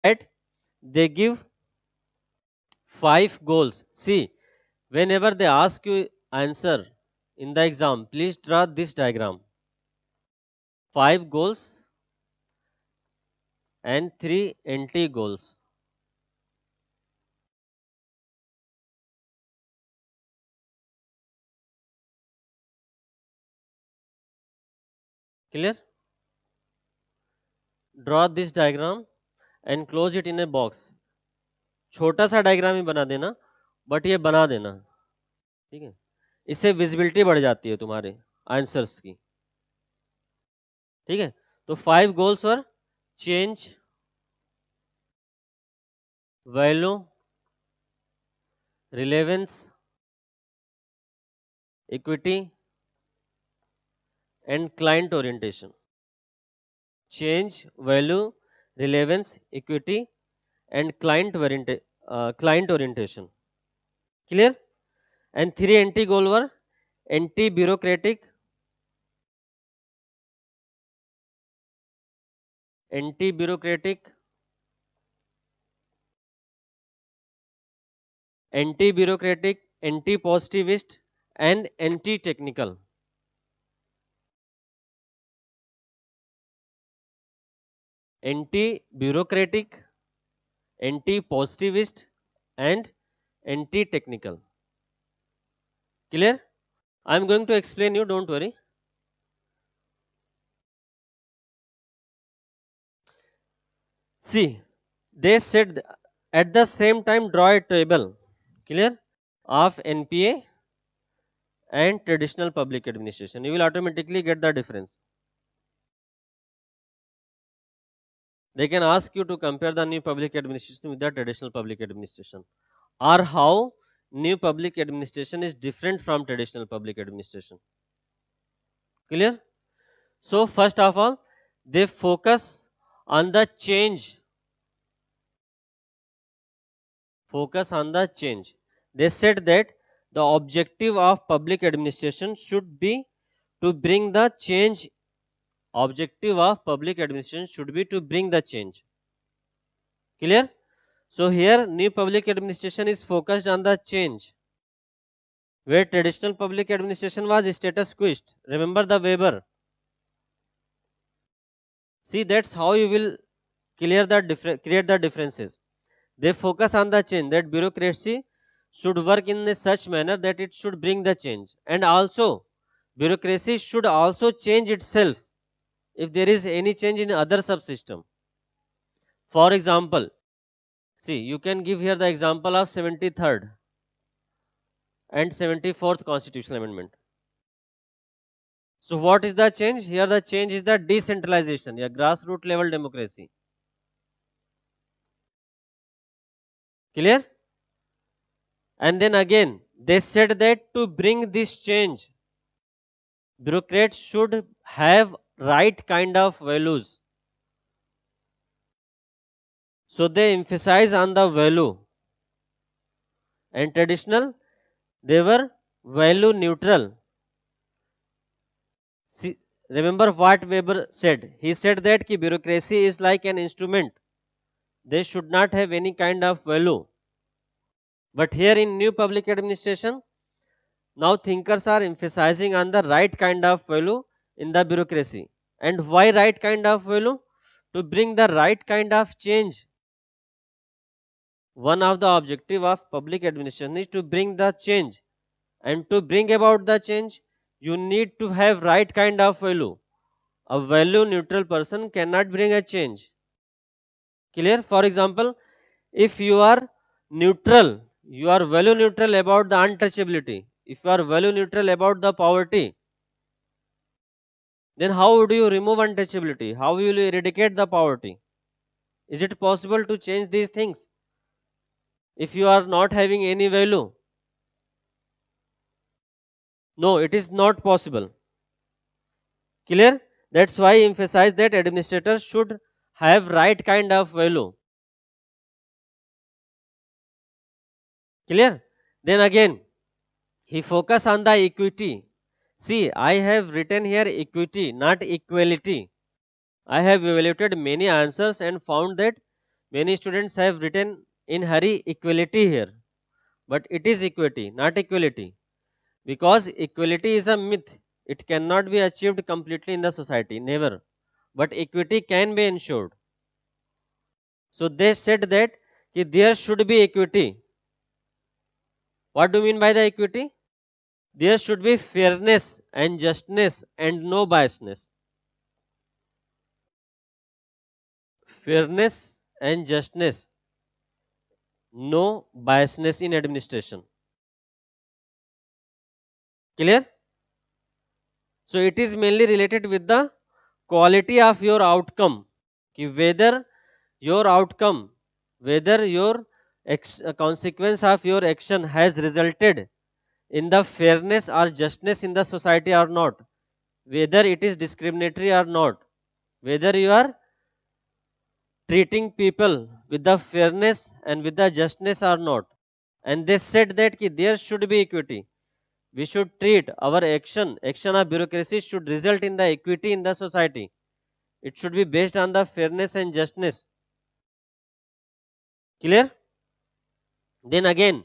that they give 5 goals. See, whenever they ask you answer in the exam, please draw this diagram. 5 goals and 3 anti-goals. Clear? Draw this diagram and close it in a box. छोटा सा diagram ही बना देना, but ये बना देना, ठीक है? इससे विजिबिलिटी बढ़ जाती है तुम्हारे आंसर्स की, ठीक है? तो 5 goals और change value, relevance, equity and client orientation. Change, value, relevance, equity and client orientation. Clear? And 3 anti-goal were anti-bureaucratic, anti-bureaucratic, anti-bureaucratic, anti-positivist and anti-technical. Anti-bureaucratic, anti-positivist and anti-technical. Clear? I am going to explain you, don't worry. See, they said at the same time draw a table, clear, of NPA and traditional public administration. You will automatically get the difference. They can ask you to compare the new public administration with the traditional public administration, or how new public administration is different from traditional public administration. Clear? So first of all, they focus on the change. Focus on the change. They said that the objective of public administration should be to bring the change. Objective of public administration should be to bring the change. Clear? So here new public administration is focused on the change, where traditional public administration was status quoist. Remember the Weber. See, that's how you will create the differences. They focus on the change, that bureaucracy should work in a such manner that it should bring the change, and also bureaucracy should also change itself if there is any change in other subsystem. For example, see, you can give here the example of 73rd and 74th constitutional amendment. So what is the change? Here the change is the decentralization, yeah, grassroots level democracy. Clear? And then again, they said that to bring this change, bureaucrats should have right kind of values. So they emphasize on the value. And traditional, they were value neutral. See, remember what Weber said? He said that ki bureaucracy is like an instrument. They should not have any kind of value. But here in new public administration, now thinkers are emphasizing on the right kind of value in the bureaucracy. And why right kind of value? To bring the right kind of change. One of the objective of public administration is to bring the change. And to bring about the change, you need to have right kind of value. A value neutral person cannot bring a change. Clear? For example, if you are neutral, you are value neutral about the untouchability. If you are value neutral about the poverty, then how would you remove untouchability? How will you eradicate the poverty? Is it possible to change these things if you are not having any value? No, it is not possible. Clear? That's why I emphasize that administrators should have right kind of value. Clear? Then again, he focus on the equity. See, I have written here equity, not equality. I have evaluated many answers and found that Many students have written in hurry equality here, but it is equity, not equality. Because equality is a myth. It cannot be achieved completely in the society, never. But equity can be ensured. So they said that there should be equity. What do you mean by the equity? There should be fairness and justness and no biasness. Fairness and justness, no biasness in administration. Clear? So it is mainly related with the quality of your outcome. कि whether your outcome, whether your consequence of your action has resulted in the fairness or justness in the society or not, whether it is discriminatory or not, whether you are treating people with the fairness and with the justness or not. And they said that ki there should be equity. We should treat our action of bureaucracy should result in the equity in the society. It should be based on the fairness and justness. Clear? Then again,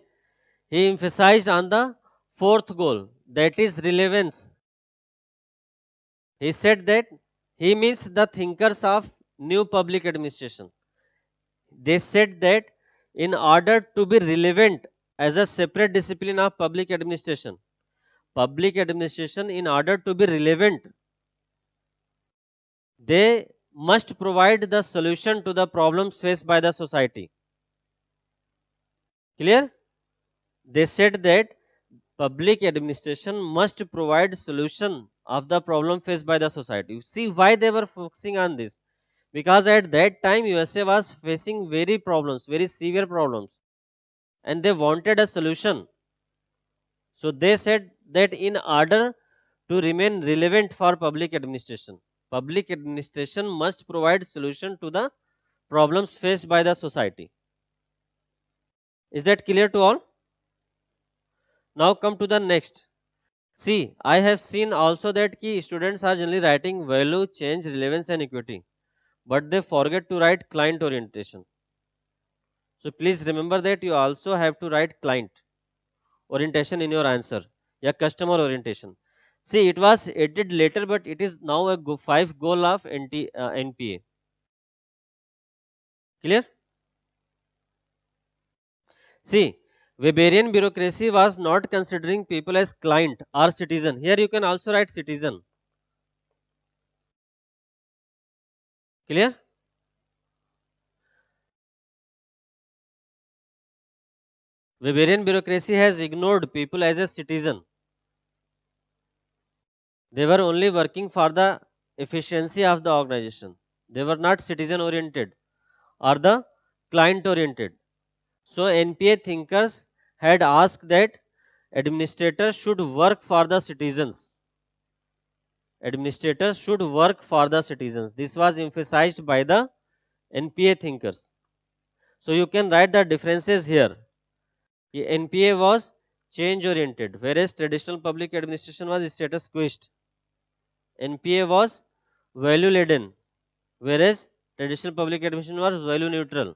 he emphasized on the fourth goal, that is relevance. He said that he means the thinkers of new public administration. They said that in order to be relevant as a separate discipline of public administration, in order to be relevant, they must provide the solution to the problems faced by the society. Clear? They said that public administration must provide solution of the problem faced by the society. See why they were focusing on this? Because at that time USA was facing very severe problems, and they wanted a solution. So they said that in order to remain relevant for public administration must provide solution to the problems faced by the society. Is that clear to all? Now come to the next. See, I have seen also that key students are generally writing value, change, relevance and equity, but they forget to write client orientation. So please remember that you also have to write client orientation in your answer. Yeah, customer orientation. See, it was added later, but it is now a five goal of NPA. Clear? See, Weberian bureaucracy was not considering people as client or citizen. Here you can also write citizen. Clear? Weberian bureaucracy has ignored people as a citizen. They were only working for the efficiency of the organization. They were not citizen oriented or the client oriented. So NPA thinkers had asked that administrators should work for the citizens. Administrators should work for the citizens. This was emphasized by the NPA thinkers. So you can write the differences here. The NPA was change oriented, whereas traditional public administration was status quoist. NPA was value laden, whereas traditional public administration was value neutral.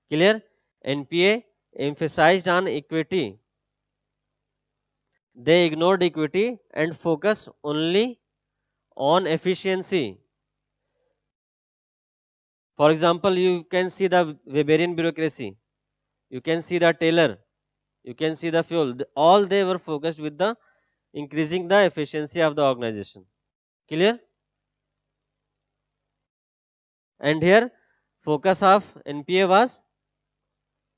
Clear? NPA emphasized on equity. They ignored equity and focus only on efficiency. For example, you can see the Weberian bureaucracy, you can see the tailor, you can see the fuel. All they were focused with the increasing the efficiency of the organization. Clear? And here, focus of NPA was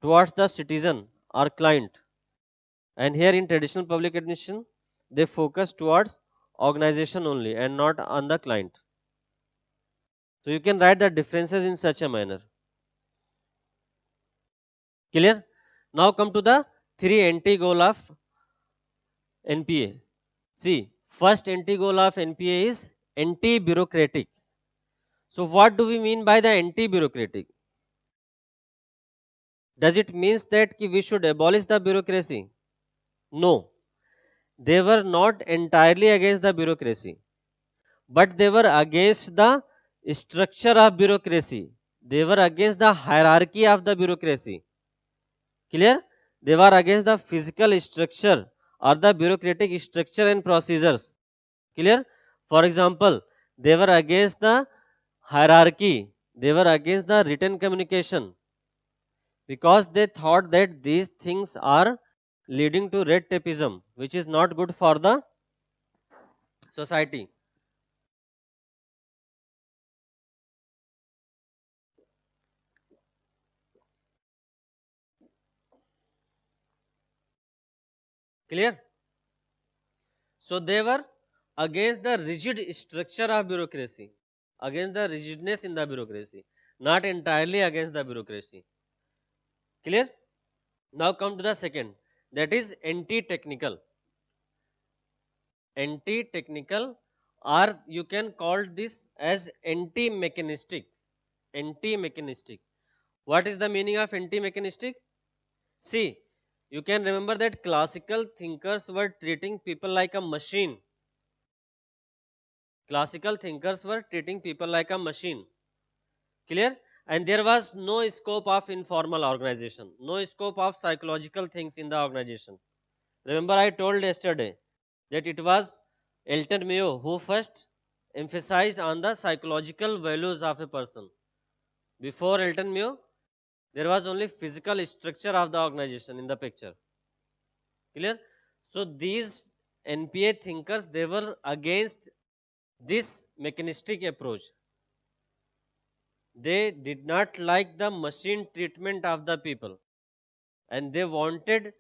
towards the citizen or client. And here in traditional public administration, they focus towards organization only and not on the client. So you can write the differences in such a manner. Clear? Now come to the three anti-goal of NPA. See, first anti-goal of NPA is anti-bureaucratic. So what do we mean by the anti-bureaucratic? Does it mean that we should abolish the bureaucracy? No. They were not entirely against the bureaucracy, but they were against the structure of bureaucracy. They were against the hierarchy of the bureaucracy. Clear? They were against the physical structure or the bureaucratic structure and procedures. Clear? For example, they were against the hierarchy. They were against the written communication because they thought that these things are leading to red tapeism, which is not good for the society. Clear? So they were against the rigid structure of bureaucracy, against the rigidness in the bureaucracy, not entirely against the bureaucracy. Clear? Now come to the second, that is anti-technical. Anti-technical, or you can call this as anti-mechanistic. Anti-mechanistic. What is the meaning of anti-mechanistic? See, you can remember that classical thinkers were treating people like a machine. Classical thinkers were treating people like a machine. Clear? And there was no scope of informal organization, no scope of psychological things in the organization. Remember, I told yesterday that it was Elton Mayo who first emphasized on the psychological values of a person. Before Elton Mayo, there was only physical structure of the organization in the picture. Clear? So these NPA thinkers, they were against this mechanistic approach. They did not like the machine treatment of the people, and they wanted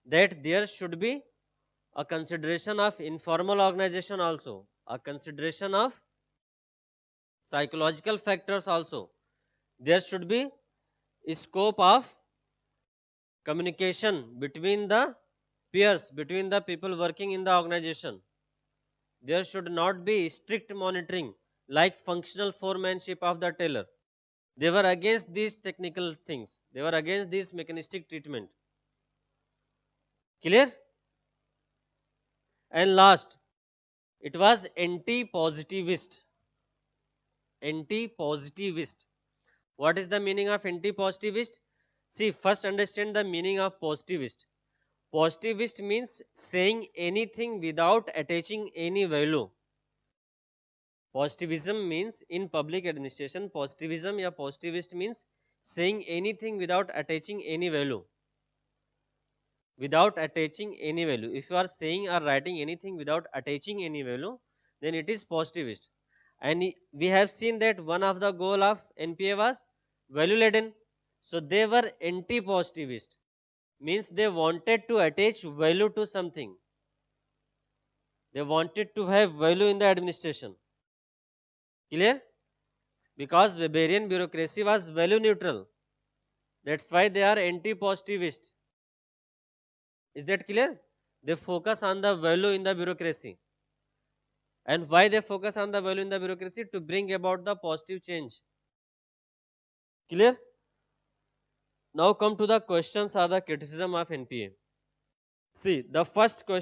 that there should be a consideration of informal organization also, a consideration of psychological factors also. There should be a scope of communication between the peers, between the people working in the organization. There should not be strict monitoring like functional foremanship of the tailor. They were against these technical things. They were against this mechanistic treatment. Clear? And last, it was anti-positivist. Anti-positivist. What is the meaning of anti-positivist? See, first understand the meaning of positivist. Positivist means saying anything without attaching any value. Positivism means in public administration, positivism or positivist means saying anything without attaching any value. Without attaching any value. If you are saying or writing anything without attaching any value, then it is positivist. And we have seen that one of the goal of NPA was value laden. So they were anti-positivist, means they wanted to attach value to something. They wanted to have value in the administration. Clear? Because Weberian bureaucracy was value neutral. That's why they are anti-positivist. Is that clear? They focus on the value in the bureaucracy. And why they focus on the value in the bureaucracy? To bring about the positive change. Clear? Now come to the questions or the criticism of NPA. See, the first question